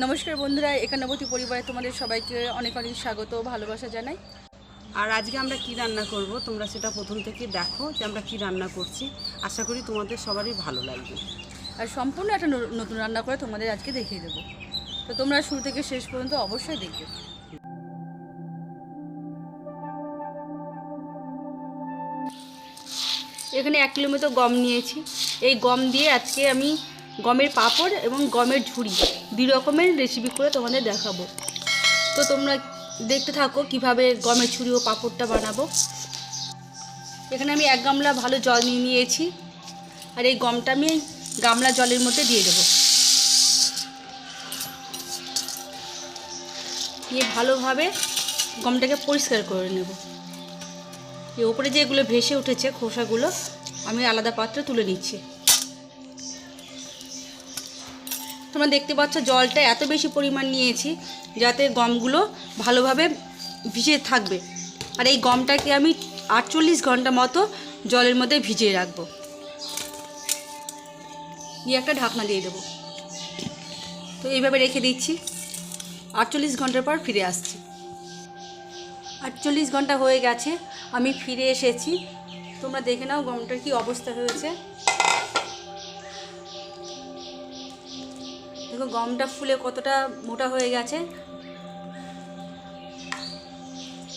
নমস্কার বন্ধুরা, একান্নবতী পরিবারে তোমাদের সবাইকে অনেক অনেক স্বাগত ও ভালোবাসা জানাই। আর আজকে আমরা কি রান্না করব তোমরা সেটা প্রথম থেকে দেখো যে আমরা কি রান্না করছি। আশা করি তোমাদের সবারই ভালো লাগবে। আর সম্পূর্ণ একটা নতুন রান্না করে তোমাদের আজকে দেখিয়ে দেবো, তো তোমরা শুরু থেকে শেষ পর্যন্ত অবশ্যই দেখবে। এখানে 1 কিলো মতো গম নিয়েছি। এই গম দিয়ে আজকে আমি গমের পাঁপড় এবং গমের ঝুড়ি 2 রকমের রেসিপি করে তোমাদের দেখাবো। তো তোমরা দেখতে থাকো কিভাবে গমের ঝুড়ি ও পাঁপড়টা বানাবো। এখানে আমি 1 গামলা ভালো জল নিয়েছি, আর এই গমটা আমি গামলা জলের মধ্যে দিয়ে দেবো। দিয়ে ভালোভাবে গমটাকে পরিষ্কার করে নেব। এই ওপরে যেগুলো ভেসে উঠেছে খোসাগুলো আমি আলাদা পাত্রে তুলে নিচ্ছি। তোমরা দেখতে পাচ্ছ জলটা এত বেশি পরিমাণ নিয়েছি যাতে গমগুলো ভালোভাবে ভিজে থাকবে। আর এই গমটাকে আমি 48 ঘন্টা মতো জলের মধ্যে ভিজিয়ে রাখবো। দিয়ে একটা ঢাকনা দিয়ে দেবো। তো এইভাবে রেখে দিচ্ছি। 48 ঘন্টার পর ফিরে আসছি। 48 ঘন্টা হয়ে গেছে, আমি ফিরে এসেছি। তোমরা দেখে নাও গমটার কি অবস্থা হয়েছে। দেখো গমটা ফুলে কতটা মোটা হয়ে গেছে।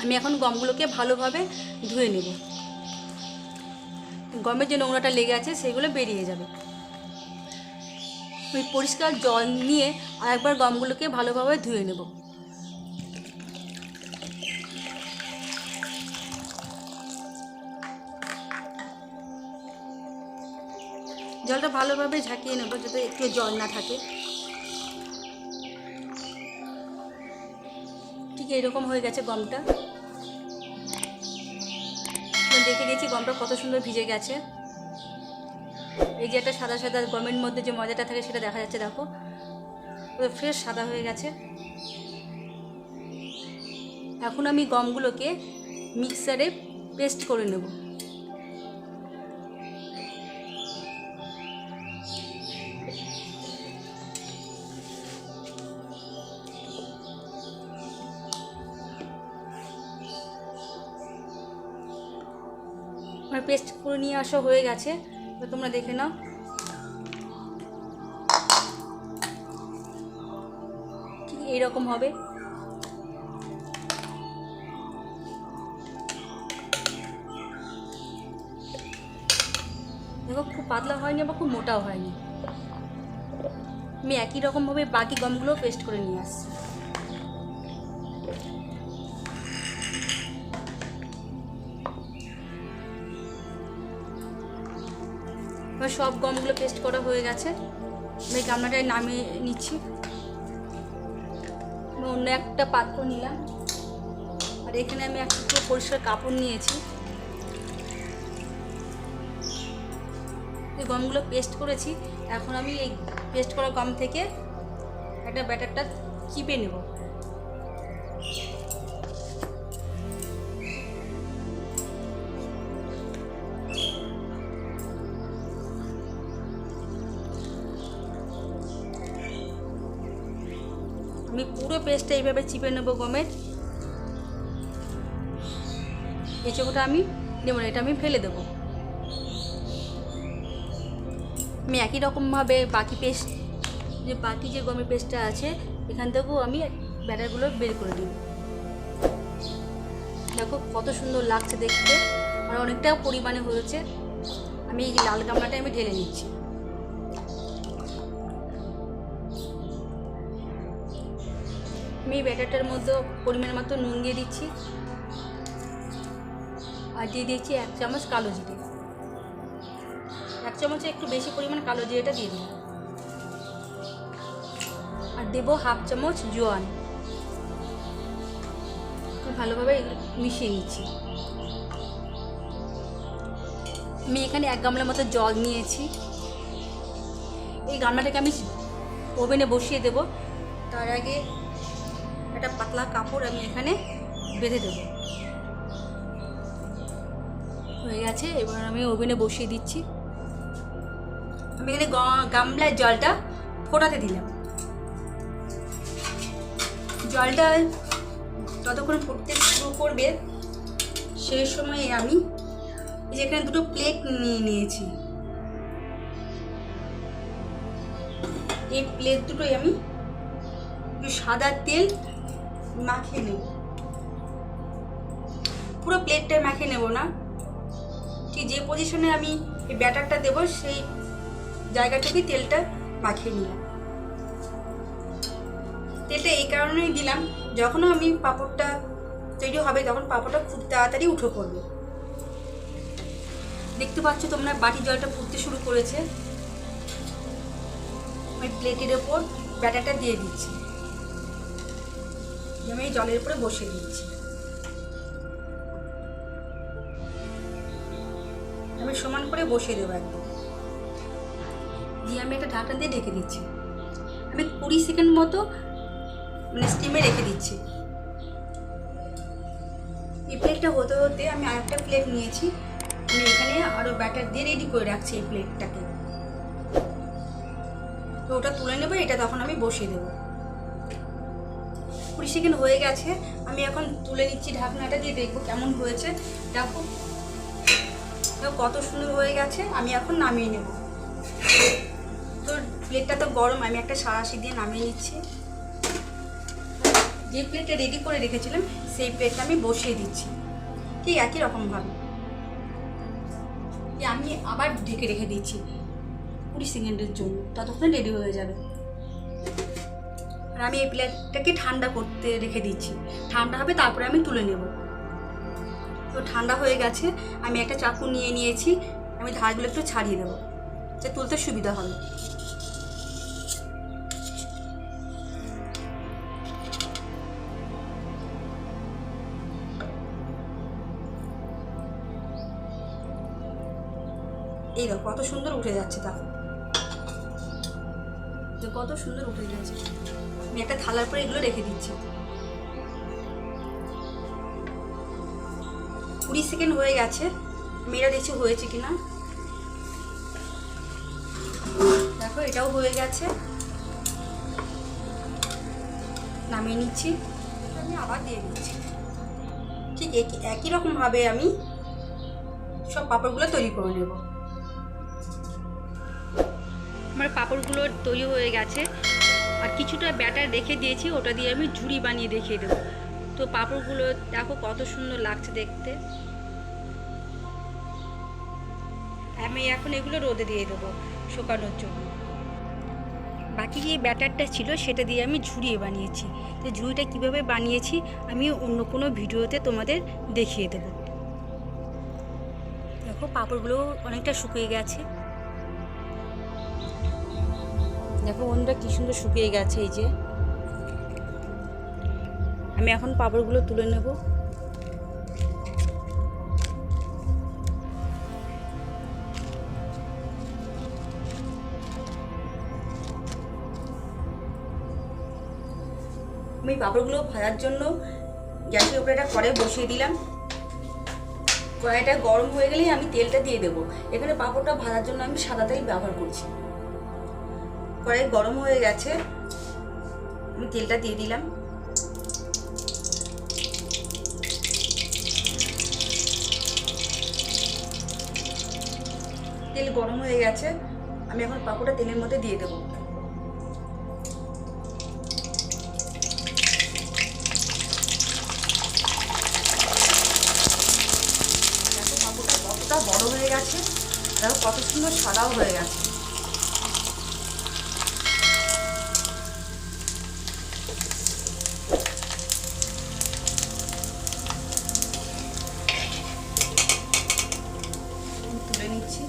আমি এখন গমগুলোকে ভালোভাবে ধুয়ে নেব। গমের যে নোংরাটা লেগে আছে সেগুলো বেরিয়ে যাবে। ওই পরিষ্কার জল নিয়ে আরেকবার গমগুলোকে ভালোভাবে ধুয়ে নেব। জলটা ভালোভাবে ঝাঁকিয়ে নেব যাতে একটু জল না থাকে। ঠিক এরকম হয়ে গেছে গমটা। দেখে দিয়েছি গমটা কত সুন্দর ভিজে গেছে। এই যে একটা সাদা সাদা গমের মধ্যে যে মজাটা থাকে সেটা দেখা যাচ্ছে, দেখো ফ্রেশ সাদা হয়ে গেছে। এখন আমি গমগুলোকে মিক্সারে পেস্ট করে নেব। আমার পেস্ট করে নিয়ে আসা হয়ে গেছে, তো তোমরা দেখে নাও। ঠিক এইরকম হবে। দেখো খুব পাতলা হয়নি আবার খুব মোটাও হয়নি। আমি একই রকমভাবে বাকি গমগুলো পেস্ট করে নিয়ে আসছি। এবার সব গমগুলো পেস্ট করা হয়ে গেছে। আমি গামলাটায় নামিয়ে নিচ্ছি। আমি অন্য একটা পাত্র নিলাম, আর এখানে আমি একটা পরিষ্কার কাপড় নিয়েছি। এই গমগুলো পেস্ট করেছি। এখন আমি এই পেস্ট করা গম থেকে একটা ব্যাটারটা চিপে নেব। আমি পুরো পেস্টটা এইভাবে চিপে নেব গমের। এই চোখটা আমি নেব না, এটা আমি ফেলে দেবো। আমি একই রকমভাবে বাকি যে গমের পেস্টটা আছে এখান থেকেও আমি ব্যাটারগুলো বের করে দিব। দেখো কত সুন্দর লাগছে দেখতে, আর অনেকটাও পরিমাণে হয়েছে। আমি এই লাল গামলাটায় আমি ঢেলে নিচ্ছি। আমি এই ব্যাটারটার মধ্যে পরিমাণ মতো নুন দিয়ে দিচ্ছি, আর দিয়ে দিচ্ছি 1 চামচ কালো জিরে। 1 চামচে একটু বেশি পরিমাণ কালো জিরেটা দিয়ে দিই। আর দেবো 1/2 চামচ জোয়ান। ভালোভাবে মিশিয়ে নিচ্ছি। আমি এখানে 1 গামলার মতো জল নিয়েছি। এই গামলাটাকে আমি ওভেনে বসিয়ে দেব। তার আগে একটা পাতলা কাপড় আমি এখানে বেঁধে দেব। হয়ে গেছে, এবার আমি ওভেনে বসিয়ে দিচ্ছি। আমি এখানে গামলায় জলটা ফোটাতে দিলাম। জলটা যতক্ষণ ফুটতে শুরু করবে সেই সময় আমি এই যে এখানে দুটো প্লেট নিয়ে নিয়েছি। এই প্লেট দুটোই আমি একটু সাদা তেল মাখিয়ে নেব। পুরো প্লেটটা মাখিয়ে নেব না, ঠিক যে পজিশনে আমি এই ব্যাটারটা দেবো সেই জায়গাটুকুই তেলটা মাখিয়ে নিলাম। তেলটা এই কারণেই দিলাম, যখন আমি পাঁপড়টা তৈরি হবে তখন পাঁপড়টা খুব তাড়াতাড়ি উঠে পড়বে। দেখতে পাচ্ছ তোমরা বাটির জলটা ফুটতে শুরু করেছে। আমি প্লেটের ওপর ব্যাটারটা দিয়ে দিচ্ছি, আমি এই জলের উপরে বসিয়ে দিচ্ছি। আমি সমান করে বসিয়ে দেবো একদম, দিয়ে আমি একটা ঢাকনা দিয়ে ঢেকে দিচ্ছি। আমি 20 সেকেন্ড মতো মানে স্টিমে রেখে দিচ্ছি। এই প্লেটটা হতে হতে আমি আরেকটা প্লেট নিয়েছি, আমি এখানে আরও ব্যাটার দিয়ে রেডি করে রাখছি এই প্লেটটাকে। তো ওটা তুলে নেবো, এটা তখন আমি বসিয়ে দেবো। 20 সেকেন্ড হয়ে গেছে, আমি এখন তুলে নিচ্ছি ঢাকনাটা দিয়ে, দেখবো কেমন হয়েছে। দেখো কত সুন্দর হয়ে গেছে। আমি এখন নামিয়ে নেব। তো প্লেটটা তো গরম, আমি একটা সাঁড়াশি দিয়ে নামিয়ে নিচ্ছি। যে প্লেটটা রেডি করে রেখেছিলাম সেই প্লেটটা আমি বসিয়ে দিচ্ছি ঠিক একই রকমভাবে। আমি আবার ঢেকে রেখে দিচ্ছি 20 সেকেন্ডের জন্য, ততক্ষণ রেডি হয়ে যাবে। আর আমি এই প্লেটটাকে ঠান্ডা করতে রেখে দিচ্ছি, ঠান্ডা হবে তারপরে আমি তুলে নেব। তো ঠান্ডা হয়ে গেছে, আমি একটা চাকু নিয়ে নিয়েছি, আমি ধারগুলো একটু ছাড়িয়ে দেবো যাতে তুলতে সুবিধা হবে। এই দেখো কত সুন্দর উঠে যাচ্ছে, দেখো কত সুন্দর উঠে যাচ্ছে। আমি একটা থালার পরে এগুলো রেখে দিচ্ছি। 20 সেকেন্ড হয়ে গেছে, মেয়েরা দেখছি হয়েছে কিনা। দেখো এটাও হয়ে গেছে, নামিয়ে নিচ্ছি। আমি আবার দিয়ে দিচ্ছি। ঠিক একই রকমভাবে আমি সব পাঁপড়গুলো তৈরি করে নেব। আমার পাঁপড়গুলো তৈরি হয়ে গেছে, আর কিছুটা ব্যাটার রেখে দিয়েছি, ওটা দিয়ে আমি ঝুড়ি বানিয়ে দেখিয়ে দেবো। তো পাঁপড়গুলো দেখো কত সুন্দর লাগছে দেখতে। আমি এখন এগুলো রোদে দিয়ে দেবো শুকানোর জন্য। বাকি যে ব্যাটারটা ছিল সেটা দিয়ে আমি ঝুড়িয়ে বানিয়েছি। তো ঝুড়িটা কীভাবে বানিয়েছি আমি অন্য কোনো ভিডিওতে তোমাদের দেখিয়ে দেবো। দেখো পাঁপড়গুলো অনেকটা শুকিয়ে গেছে, দেখো বন্ধুরা কি সুন্দর শুকিয়ে গেছে। এই যে আমি এখন পাঁপড়গুলো তুলে নেব। আমি পাঁপড়গুলো ভাজার জন্য গ্যাসের উপরে একটা কড়াই বসিয়ে দিলাম। কড়াইটা গরম হয়ে গেলেই আমি তেলটা দিয়ে দেবো। এখানে পাঁপড়টা ভাজার জন্য আমি সাদা তেল ব্যবহার করছি। কড়াই গরম হয়ে গেছে, আমি তেলটা দিয়ে দিলাম। তেল গরম হয়ে গেছে, আমি এখন পাঁপড়টা তেলের মধ্যে দিয়ে দেবো। দেখো পাঁপড়টা কতটা বড় হয়ে গেছে, দেখো কত সুন্দর সাদাও হয়ে গেছে। তুলে নিচ্ছি।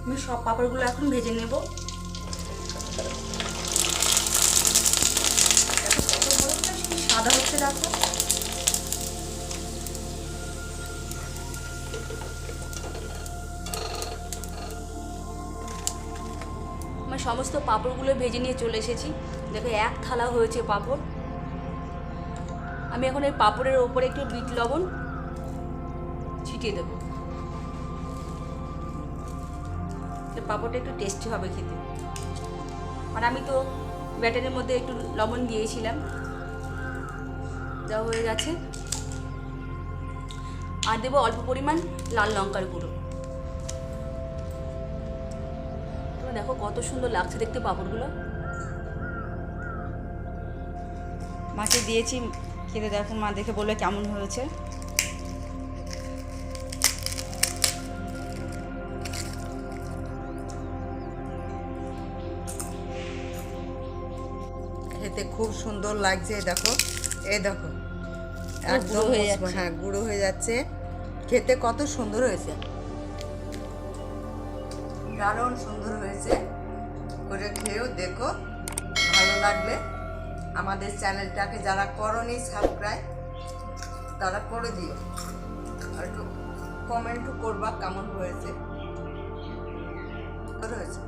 আমি সব পাঁপড়গুলো এখন ভেজে নেব। দেখো কত বড় সাদা হচ্ছে, দেখো আমার সমস্ত পাঁপড়গুলো ভেজে নিয়ে চলে এসেছি। দেখো এক থালা হয়েছে পাঁপড়। আমি এখন এই পাঁপড়ের ওপরে একটু বিট লবণ ছিটিয়ে দেবো, পাঁপড়টা একটু টেস্টি হবে খেতে। আর আমি তো ব্যাটারের মধ্যে একটু লবণ দিয়েছিলাম, দেওয়া হয়ে গেছে। আর দেবো অল্প পরিমাণ লাল লঙ্কার গুঁড়ো। তোমরা দেখো কত সুন্দর লাগছে দেখতে পাঁপড়গুলো। মাকে দিয়েছি, খেতে দেখো, মা দেখে বলবে কেমন হয়েছে। খেতে খুব সুন্দর লাগছে। দেখো, এই দেখো একদম গুঁড়ো হয়ে যাচ্ছে। হ্যাঁ, গুঁড়ো হয়ে যাচ্ছে। খেতে কত সুন্দর হয়েছে, দারুণ সুন্দর হয়েছে। করে খেয়েও দেখো, ভালো লাগলে আমাদের চ্যানেলটাকে যারা করনি সাবস্ক্রাইব তারা করে দিও, আর একটু কমেন্টও করবা কেমন হয়েছে। হয়েছে